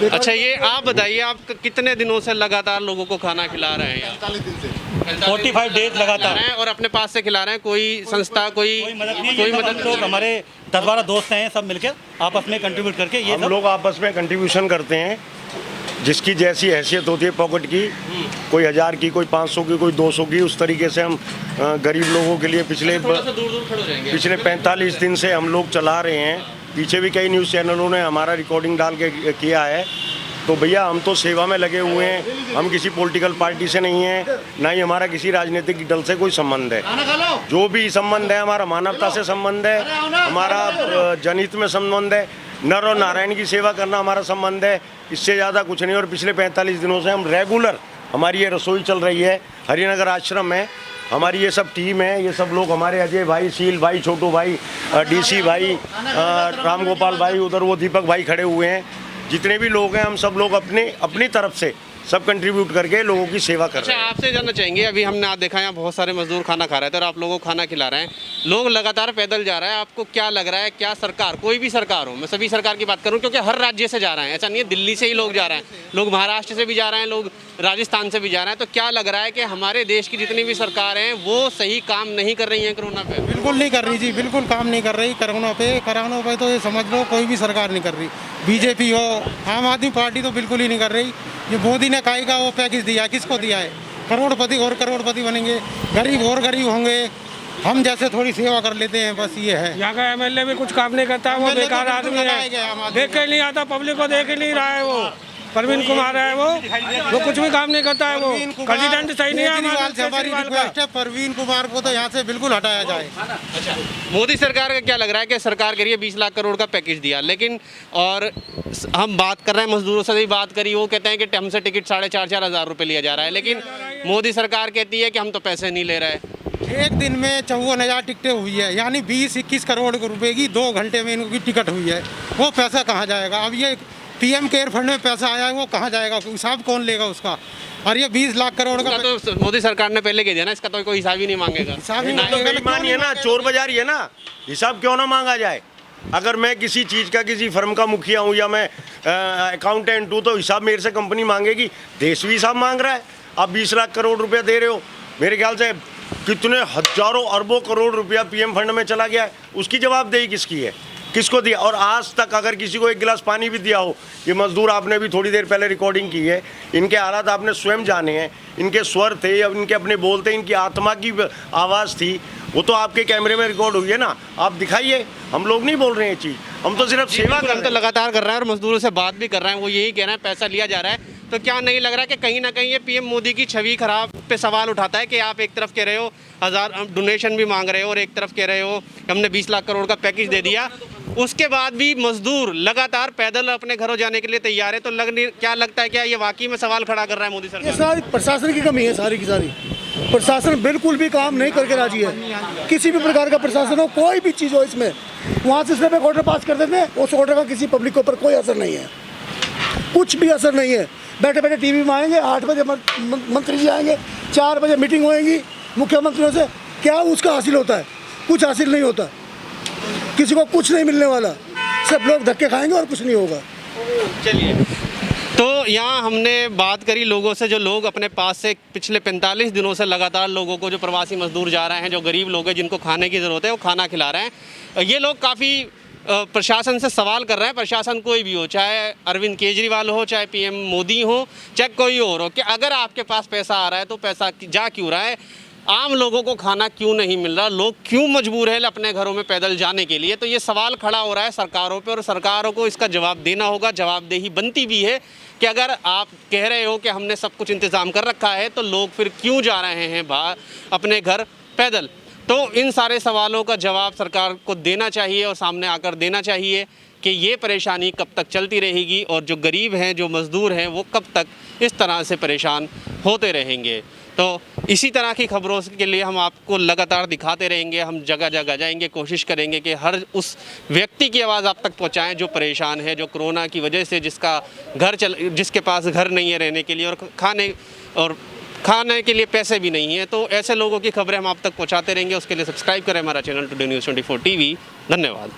अच्छा, ये आप बताइए, आप कितने दिनों से लगातार लोगों को खाना खिला रहे हैं? 45 दिन से 45 डेज लगातार हैं और अपने पास से खिला रहे हैं? कोई संस्था, कोई मदद नहीं, कोई ये सब मदद हम लोग हमारे 10-12 दोस्त हैं, सब मिलकर आपस में कंट्रीब्यूट करके ये हम सब लोग आपस में कंट्रीब्यूशन करते हैं, जिसकी जैसी हैसियत होती है पॉकेट की, कोई 1000 की, कोई 500 की, कोई 200 की, उस तरीके से हम गरीब लोगों के लिए पिछले थोड़ा सा दूर खड़े हो जाएंगे। 45 दिन से हम लोग चला रहे हैं। पीछे भी कई न्यूज़ चैनलों ने हमारा रिकॉर्डिंग डाल के किया है। तो भैया, हम तो सेवा में लगे हुए हैं, हम किसी पॉलिटिकल पार्टी से नहीं हैं, ना ही हमारा किसी राजनीतिक दल से कोई संबंध है। जो भी संबंध है हमारा मानवता से संबंध है, हमारा जनहित में संबंध है, नर और नारायण की सेवा करना हमारा संबंध है, इससे ज़्यादा कुछ नहीं। और पिछले 45 दिनों से हम रेगुलर, हमारी ये रसोई चल रही है, हरिनगर आश्रम में हमारी ये सब टीम है, ये सब लोग हमारे अजय भाई, शील भाई, छोटू भाई, डीसी भाई, राम गोपाल भाई, उधर वो दीपक भाई खड़े हुए हैं, जितने भी लोग हैं हम सब लोग अपनी तरफ से सब कंट्रीब्यूट करके लोगों की सेवा कर रहे हैं। अच्छा, आपसे जानना चाहेंगे, अभी हमने आप देखा यहाँ बहुत सारे मजदूर खाना खा रहे थे और आप लोगों को खाना खिला रहे हैं, लोग लगातार पैदल जा रहे हैं, आपको क्या लग रहा है, क्या सरकार, कोई भी सरकार हो, मैं सभी सरकार की बात करूँ क्योंकि हर राज्य से जा रहे हैं, ऐसा नहीं है दिल्ली से ही लोग जा रहे हैं, लोग महाराष्ट्र से भी जा रहे हैं, लोग राजस्थान से भी जा रहे हैं, तो क्या लग रहा है कि हमारे देश की जितनी भी सरकार हैं वो सही काम नहीं कर रही हैं कोरोना पे? बिल्कुल नहीं कर रही जी, बिल्कुल काम नहीं कर रही कोरोना पे तो ये समझ लो कोई भी सरकार नहीं कर रही। बीजेपी हो, आम आदमी पार्टी तो बिल्कुल ही नहीं कर रही। ये मोदी ने काहे का वो पैकेज दिया, किसको दिया है? करोड़पति और करोड़पति बनेंगे, गरीब और गरीब होंगे, हम जैसे थोड़ी सेवा कर लेते हैं, बस ये है। यहाँ का एमएलए भी कुछ काम नहीं करता, वो बेकार आदमी है, देख के नहीं आता, पब्लिक को देख ही नहीं रहा है। वो प्रवीण कुमार है, वो कुछ भी काम नहीं करता है, वो प्रेसिडेंट सही नहीं है। हमारी रिक्वेस्ट है प्रवीण कुमार को तो यहाँ से बिल्कुल हटाया जाए। मोदी सरकार का क्या लग रहा है कि सरकार के लिए 20 लाख करोड़ का पैकेज दिया, लेकिन और हम बात कर रहे हैं मजदूरों से भी बात करी, वो कहते हैं कि हमसे टिकट 4,500 हज़ार रुपये लिया जा रहा है, लेकिन मोदी सरकार कहती है कि हम तो पैसे नहीं ले रहे। एक दिन में 54,000 टिकटें हुई है, यानी 20-21 करोड़ रुपए की 2 घंटे में इनकी टिकट हुई है। वो पैसा कहाँ जाएगा? अब ये पीएम केयर फंड में पैसा आया है, वो कहाँ जाएगा? हिसाब कौन लेगा उसका? और ये 20 लाख करोड़ का तो मोदी सरकार ने पहले कह दिया ना, इसका तो कोई हिसाब ही नहीं मांगेगा। हिसाब ही तो बेईमानी है ना, चोर बाजारी है ना, हिसाब क्यों ना मांगा जाए? अगर मैं किसी चीज़ का, किसी फर्म का मुखिया हूँ या मैं अकाउंटेंट हूँ, तो हिसाब मेरे से कंपनी मांगेगी। देश भी हिसाब मांग रहा है। आप 20 लाख करोड़ रुपया दे रहे हो, मेरे ख्याल से कितने हजारों अरबों करोड़ रुपया पीएम फंड में चला गया है, उसकी जवाबदेही किसकी है? किसको दिया? और आज तक अगर किसी को एक गिलास पानी भी दिया हो, ये मजदूर, आपने भी थोड़ी देर पहले रिकॉर्डिंग की है, इनके हालात आपने स्वयं जाने हैं, इनके स्वर थे, अब इनके अपने बोलते, इनकी आत्मा की आवाज़ थी, वो तो आपके कैमरे में रिकॉर्ड हुई है ना, आप दिखाइए। हम लोग नहीं बोल रहे हैं ये चीज़, हम तो सिर्फ सेवा कर रहे हैं। तो लगातार कर रहा है और मजदूरों से बात भी कर रहे हैं, वो यही कह रहे हैं पैसा लिया जा रहा है। तो क्या नहीं लग रहा कि कहीं ना कहीं ये पीएम मोदी की छवि खराब पे सवाल उठाता है कि आप एक तरफ कह रहे हो 1000 डोनेशन भी मांग रहे हो और एक तरफ कह रहे हो हमने 20 लाख करोड़ का पैकेज दे दिया, उसके बाद भी मजदूर लगातार पैदल अपने घरों जाने के लिए तैयार है, तो क्या लगता है, क्या ये वाकई में सवाल खड़ा कर रहा है मोदी सरकार? ये सारी प्रशासन की कमी है, सारी की सारी। प्रशासन बिल्कुल भी काम नहीं करके राजी है। किसी भी प्रकार का प्रशासन हो, कोई भी चीज़ हो, इसमें वहाँ से सिर्फ एक ऑर्डर पास कर देते हैं, उस ऑर्डर का किसी पब्लिक के ऊपर कोई असर नहीं है, कुछ भी असर नहीं है। बैठे बैठे टीवी में आएंगे, 8 बजे मंत्री जी आएंगे, 4 बजे मीटिंग होएगी मुख्यमंत्रियों से, क्या उसका हासिल होता है? कुछ हासिल नहीं होता, किसी को कुछ नहीं मिलने वाला, सब लोग धक्के खाएंगे और कुछ नहीं होगा। चलिए, तो यहाँ हमने बात करी लोगों से, जो लोग अपने पास से पिछले 45 दिनों से लगातार लोगों को, जो प्रवासी मजदूर जा रहे हैं, जो गरीब लोग हैं, जिनको खाने की ज़रूरत है, वो खाना खिला रहे हैं। ये लोग काफ़ी प्रशासन से सवाल कर रहे हैं, प्रशासन कोई भी हो, चाहे अरविंद केजरीवाल हो, चाहे पीएम मोदी हो, चाहे कोई और हो, कि अगर आपके पास पैसा आ रहा है तो पैसा जा क्यों रहा है? आम लोगों को खाना क्यों नहीं मिल रहा? लोग क्यों मजबूर है अपने घरों में पैदल जाने के लिए? तो ये सवाल खड़ा हो रहा है सरकारों पे, और सरकारों को इसका जवाब देना होगा। जवाबदेही बनती भी है कि अगर आप कह रहे हो कि हमने सब कुछ इंतज़ाम कर रखा है, तो लोग फिर क्यों जा रहे हैं बाहर अपने घर पैदल? तो इन सारे सवालों का जवाब सरकार को देना चाहिए और सामने आकर देना चाहिए कि ये परेशानी कब तक चलती रहेगी और जो गरीब हैं, जो मज़दूर हैं, वो कब तक इस तरह से परेशान होते रहेंगे। तो इसी तरह की खबरों के लिए हम आपको लगातार दिखाते रहेंगे, हम जगह जगह जाएंगे, कोशिश करेंगे कि हर उस व्यक्ति की आवाज़ आप तक पहुंचाएं जो परेशान है, जो कोरोना की वजह से जिसके पास घर नहीं है रहने के लिए और खाने के लिए पैसे भी नहीं है। तो ऐसे लोगों की खबरें हम आप तक पहुंचाते रहेंगे। उसके लिए सब्सक्राइब करें हमारा चैनल टुडे न्यूज़ 24 टीवी। धन्यवाद।